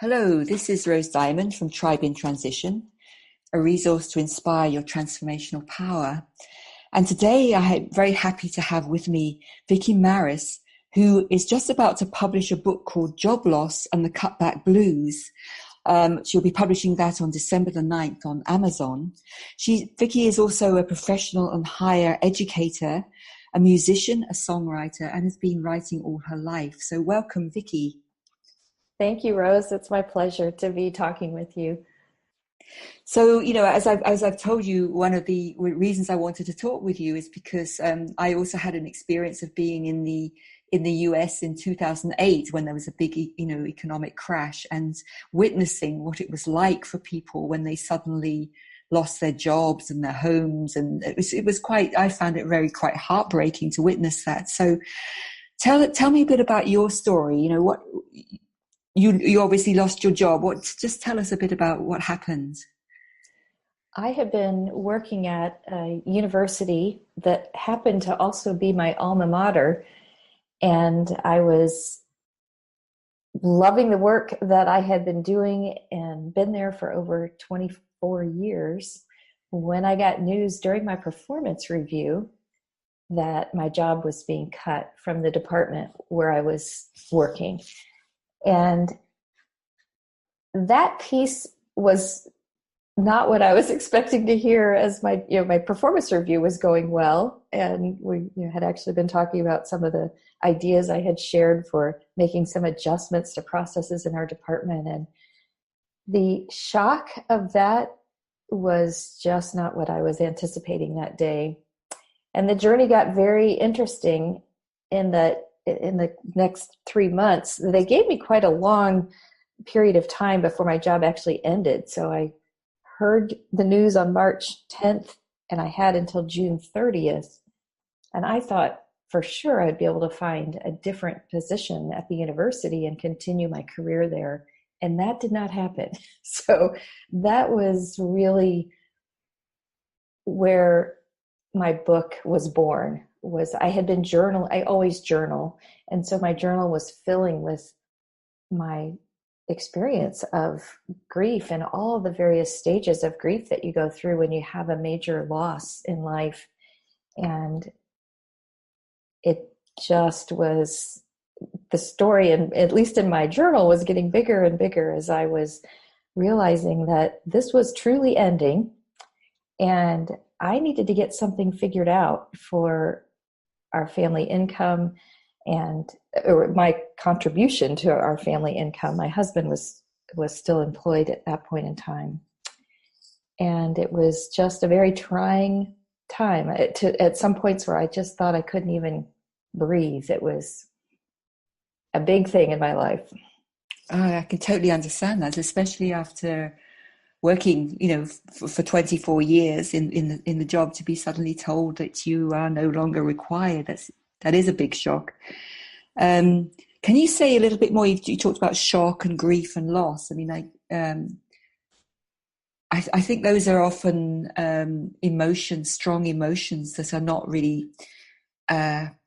Hello, this is Rose Diamond from Tribe in Transition, a resource to inspire your transformational power. And today I'm very happy to have with me Vickie Maris, who is just about to publish a book called Job Loss and the Cutback Blues. She'll be publishing that on December the 9th on Amazon. Vickie is also a professional and higher educator, a musician, a songwriter, and has been writing all her life. So welcome, Vickie. Thank you, Rose. It's my pleasure to be talking with you. So, as I've told you, one of the reasons I wanted to talk with you is because I also had an experience of being in the US in 2008 when there was a big, economic crash, and witnessing what it was like for people when they suddenly lost their jobs and their homes. And it was quite, I found it quite heartbreaking to witness that. So tell me a bit about your story. What you obviously lost your job. Just tell us a bit about what happened. I had been working at a university that happened to also be my alma mater, and I was loving the work that I had been doing and been there for over 24 years when I got news during my performance review that my job was being cut from the department where I was working. And that piece was not what I was expecting to hear, as my performance review was going well. And we had actually been talking about some of the ideas I had shared for making some adjustments to processes in our department. And the shock of that was just not what I was anticipating that day. And the journey got very interesting in the next 3 months. They gave me quite a long period of time before my job actually ended. So I heard the news on March 10th, and I had until June 30th. And I thought for sure I'd be able to find a different position at the university and continue my career there. And that did not happen. So that was really where my book was born. I had been I always journal. And so my journal was filling with my experience of grief and all the various stages of grief that you go through when you have a major loss in life. And it just was, the story, and at least in my journal, was getting bigger and bigger as I was realizing that this was truly ending. And I needed to get something figured out for our family income or my contribution to our family income. My husband was still employed at that point in time. And it was just a very trying time at some points where I just thought I couldn't even breathe. It was a big thing in my life. Oh, I can totally understand that, especially after working, for 24 years in the job, to be suddenly told that you are no longer required. That is a big shock. Can you say a little bit more? You talked about shock and grief and loss. I mean, I think those are often strong emotions that are not really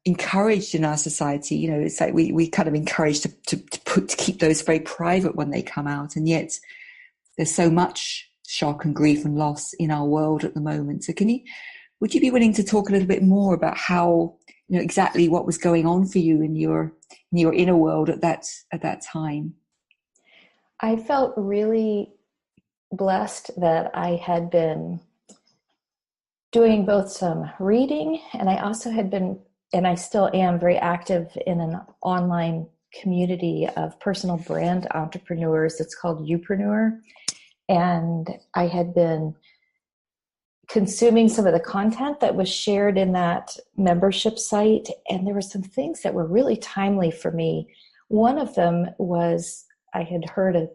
encouraged in our society. It's like we kind of encourage to keep those very private when they come out, and yet there's so much shock and grief and loss in our world at the moment. So would you be willing to talk a little bit more about how, exactly what was going on for you in your inner world at that time? I felt really blessed that I had been doing both some reading, and I also had been, and I still am, very active in an online community of personal brand entrepreneurs. It's called Youpreneur. And I had been consuming some of the content that was shared in that membership site. And there were some things that were really timely for me. One of them was I had heard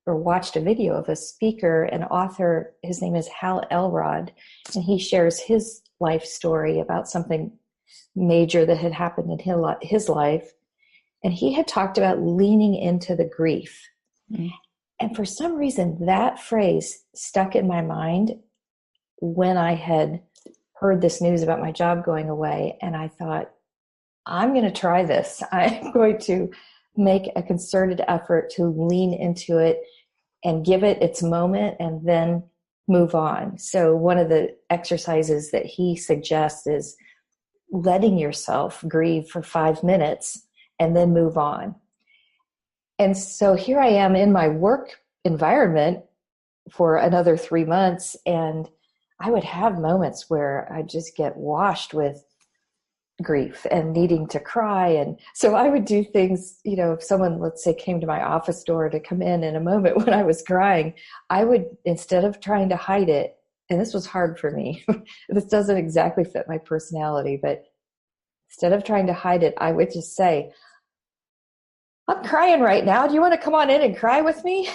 or watched a video of a speaker, an author. His name is Hal Elrod, and he shares his life story about something major that had happened in his life. And he had talked about leaning into the grief. Mm. And for some reason, that phrase stuck in my mind when I had heard this news about my job going away. And I thought, I'm going to try this. I'm going to make a concerted effort to lean into it and give it its moment and then move on. So one of the exercises that he suggests is letting yourself grieve for 5 minutes and then move on. And so here I am in my work environment for another 3 months, and I would have moments where I just get washed with grief and needing to cry. And so I would do things, if someone, let's say, came to my office door to come in a moment when I was crying, I would, instead of trying to hide it, and this was hard for me, this doesn't exactly fit my personality, but instead of trying to hide it, I would just say, I'm crying right now. Do you want to come on in and cry with me?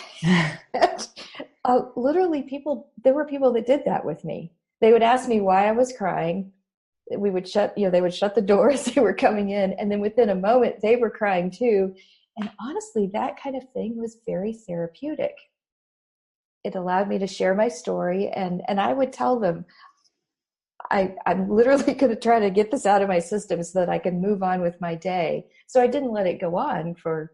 And, literally there were people that did that with me. They would ask me why I was crying. We would they would shut the door as they were coming in. And then within a moment, they were crying too. And honestly, that kind of thing was very therapeutic. It allowed me to share my story. And I would tell them, I'm literally going to try to get this out of my system so that I can move on with my day. So I didn't let it go on for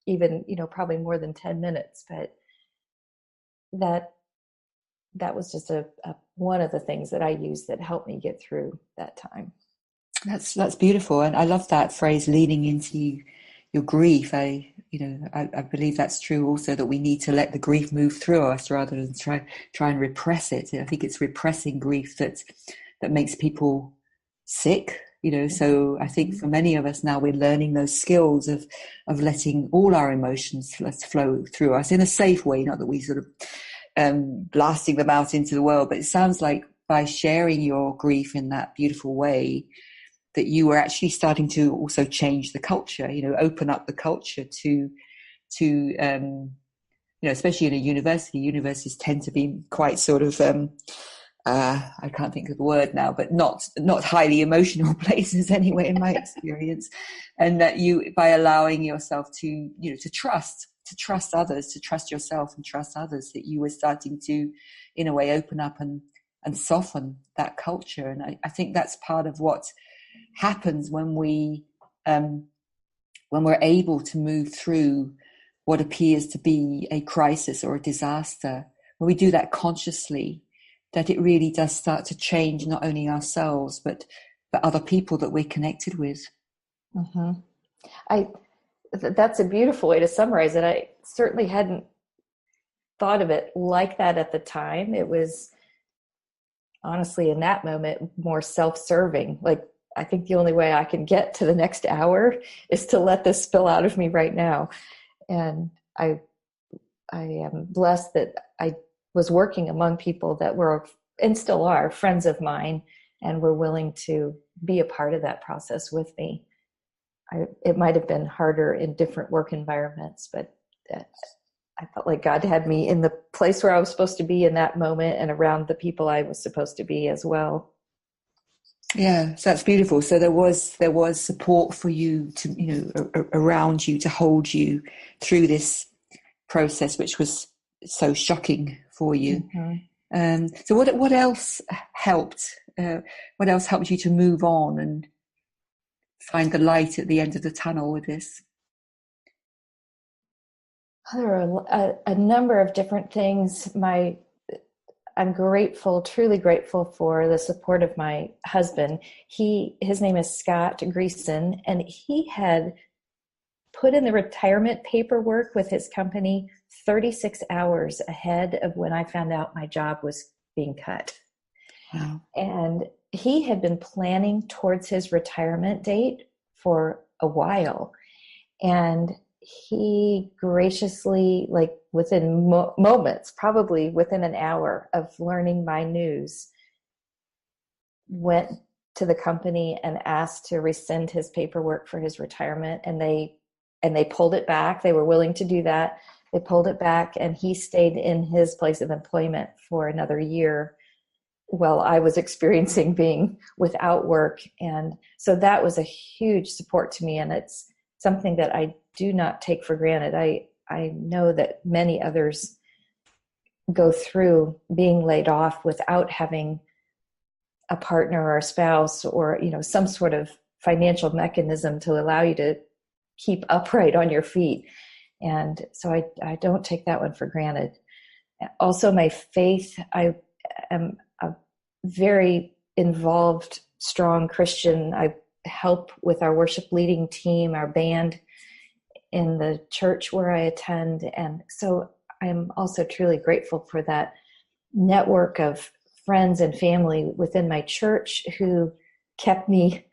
even, probably more than 10 minutes, but that was just one of the things that I used that helped me get through that time. That's beautiful. And I love that phrase, leaning into your grief. I believe that's true also, that we need to let the grief move through us rather than try and repress it. I think it's repressing grief that makes people sick, so I think for many of us now, we're learning those skills of letting all our emotions flow through us in a safe way, not that we sort of blasting them out into the world, but it sounds like by sharing your grief in that beautiful way, that you were actually starting to also change the culture, open up the culture to especially in a university. Universities tend to be quite sort of, I can't think of the word now, but not highly emotional places anyway, in my experience. And that you, by allowing yourself to trust others, to trust yourself and trust others, that you were starting to, in a way, open up and soften that culture. And I think that's part of what happens when we're able to move through what appears to be a crisis or a disaster. When we do that consciously, that it really does start to change not only ourselves, but other people that we're connected with. Mm-hmm. That's a beautiful way to summarize it. I certainly hadn't thought of it like that at the time. It was honestly, in that moment, more self-serving. Like, I think the only way I can get to the next hour is to let this spill out of me right now. And I am blessed that I was working among people that were, and still are, friends of mine, and were willing to be a part of that process with me. It might have been harder in different work environments, but I felt like God had me in the place where I was supposed to be in that moment and around the people I was supposed to be as well. Yeah, so that's beautiful. So there was support for you to, around you to hold you through this process, which was so shocking for you. Mm-hmm. So what else helped? What else helped you to move on and find the light at the end of the tunnel with this? There are a number of different things. I'm grateful, truly grateful for the support of my husband. His name is Scott Greason, and he had put in the retirement paperwork with his company 36 hours ahead of when I found out my job was being cut. Wow. And he had been planning towards his retirement date for a while. And he graciously, like within moments, probably within an hour of learning my news, went to the company and asked to rescind his paperwork for his retirement. And they pulled it back. They were willing to do that. They pulled it back, and he stayed in his place of employment for another year while I was experiencing being without work. And so that was a huge support to me. And it's something that I do not take for granted. I know that many others go through being laid off without having a partner or a spouse or, some sort of financial mechanism to allow you to keep upright on your feet. And so I don't take that one for granted. Also, my faith, I am a very involved, strong Christian. I help with our worship leading team, our band in the church where I attend. And so I'm also truly grateful for that network of friends and family within my church who kept me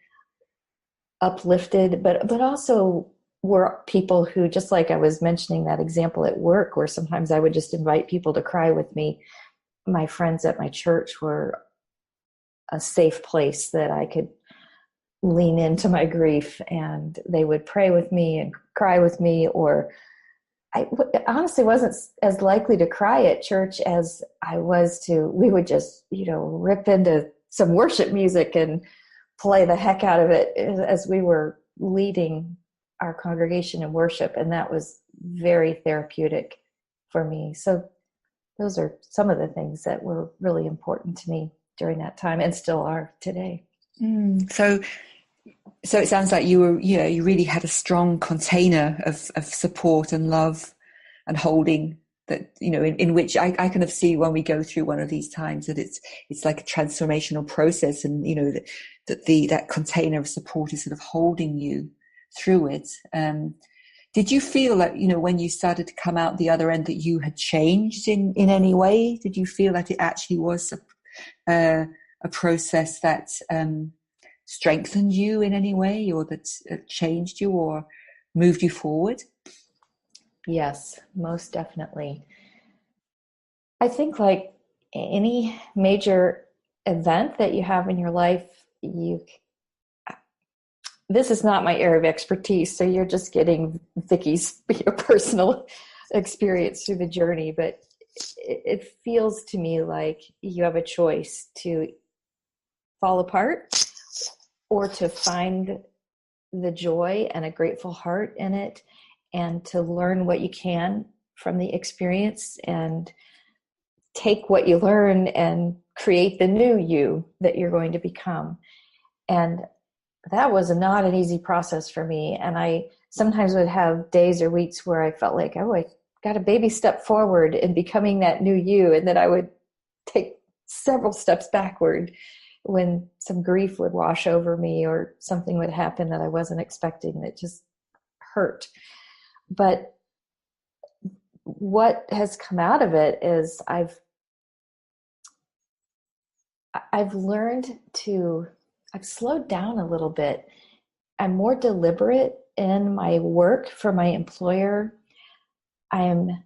uplifted, but also were people who, just like I was mentioning that example at work, where sometimes I would just invite people to cry with me. My friends at my church were a safe place that I could lean into my grief, and they would pray with me and cry with me. Or I honestly wasn't as likely to cry at church as I was we would just, rip into some worship music and play the heck out of it as we were leading our congregation in worship. And that was very therapeutic for me. So those are some of the things that were really important to me during that time and still are today. So it sounds like you really had a strong container of support and love and holding that, in which I kind of see when we go through one of these times that it's like a transformational process, and, that container of support is sort of holding you through it. Did you feel like, when you started to come out the other end, that you had changed in any way? Did you feel that it actually was a process that strengthened you in any way, or that changed you or moved you forward? Yes, most definitely. I think like any major event that you have in your life, this is not my area of expertise, so you're just getting Vickie's personal experience through the journey, but it feels to me like you have a choice to fall apart or to find the joy and a grateful heart in it, and to learn what you can from the experience and take what you learn and create the new you that you're going to become. And that was not an easy process for me. And I sometimes would have days or weeks where I felt like, I got a baby step forward in becoming that new you. And then I would take several steps backward when some grief would wash over me or something would happen that I wasn't expecting that just hurt. But what has come out of it is I've learned I've slowed down a little bit. I'm more deliberate in my work for my employer. I'm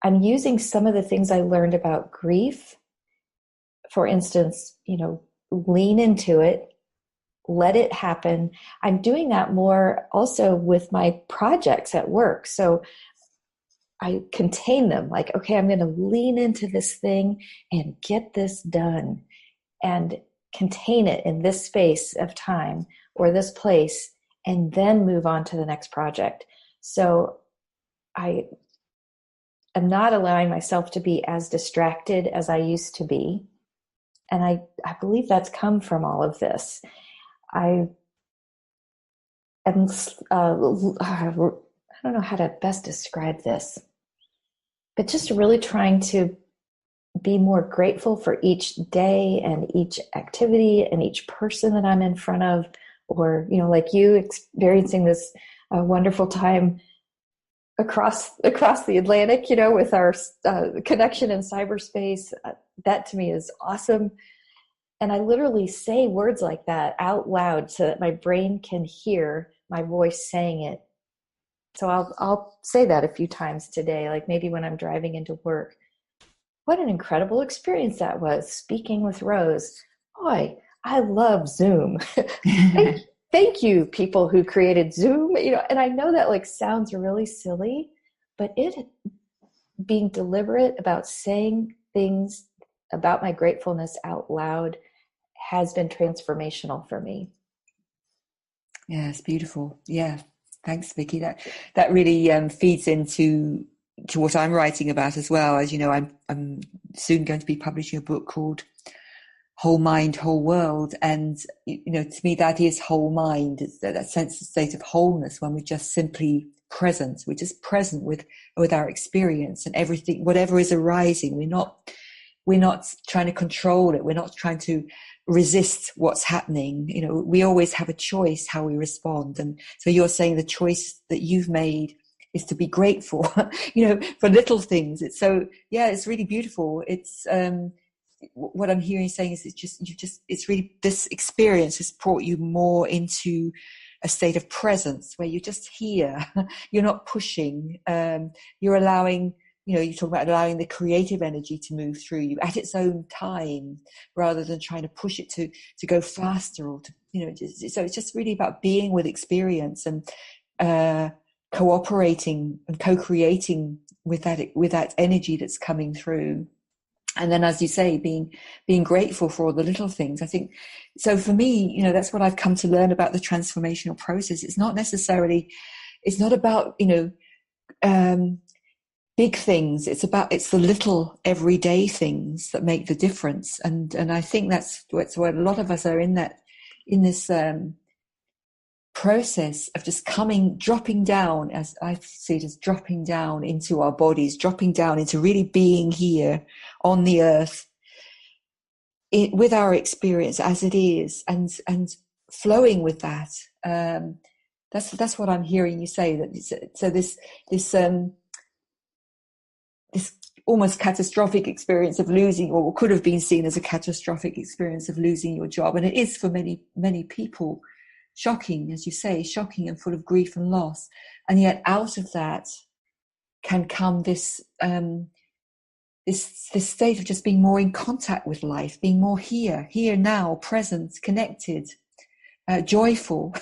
using some of the things I learned about grief. For instance, lean into it, let it happen. I'm doing that more also with my projects at work. So I contain them, like, okay, I'm going to lean into this thing and get this done and contain it in this space of time or this place, and then move on to the next project. So I am not allowing myself to be as distracted as I used to be. And I believe that's come from all of this. I am, I don't know how to best describe this, but just really trying to be more grateful for each day and each activity and each person that I'm in front of, or, like you experiencing this wonderful time across the Atlantic, with our connection in cyberspace. That to me is awesome. And I literally say words like that out loud so that my brain can hear my voice saying it. So I'll say that a few times today, like maybe when I'm driving into work. What an incredible experience that was, speaking with Rose. Boy, I love Zoom. Thank you, people who created Zoom. And I know that sounds really silly, but being deliberate about saying things about my gratefulness out loud has been transformational for me. Yeah, it's beautiful. Yeah, thanks, Vickie. That really feeds into what I'm writing about as well. As you know, I'm soon going to be publishing a book called whole mind, whole world. And, to me, that is whole mind. It's that sense of state of wholeness when we're just simply present. We're just present with our experience and everything, whatever is arising. We're not trying to control it. We're not trying to resist what's happening. We always have a choice how we respond. And so you're saying the choice that you've made is to be grateful, for little things. It's really beautiful. It's, what I'm hearing you saying is it's really, this experience has brought you more into a state of presence where you're just here. You're not pushing. You're allowing, you talk about allowing the creative energy to move through you at its own time, rather than trying to push it to go faster or to, so it's just really about being with experience and cooperating and co-creating with that energy that's coming through. And then, as you say, being grateful for all the little things. I think, so for me, that's what I've come to learn about the transformational process. It's not about, big things. It's the little everyday things that make the difference. And I think that's what a lot of us are in this process of just dropping down, as I see it, as dropping down into our bodies, dropping down into really being here on the earth with our experience as it is, and flowing with that. That's what I'm hearing you say. This almost catastrophic experience of losing, or could have been seen as a catastrophic experience of losing your job, and it is for many, many people shocking, as you say, shocking and full of grief and loss. And yet out of that can come this state of just being more in contact with life, being more here now, present, connected, joyful.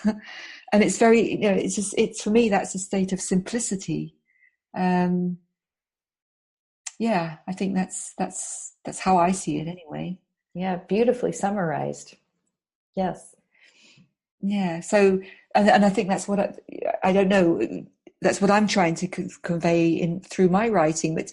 And it's very, it's for me, that's a state of simplicity. I think that's how I see it anyway. Yeah, beautifully summarized. Yes. Yeah. So, and I think that's what I don't know. That's what I'm trying to convey through my writing. But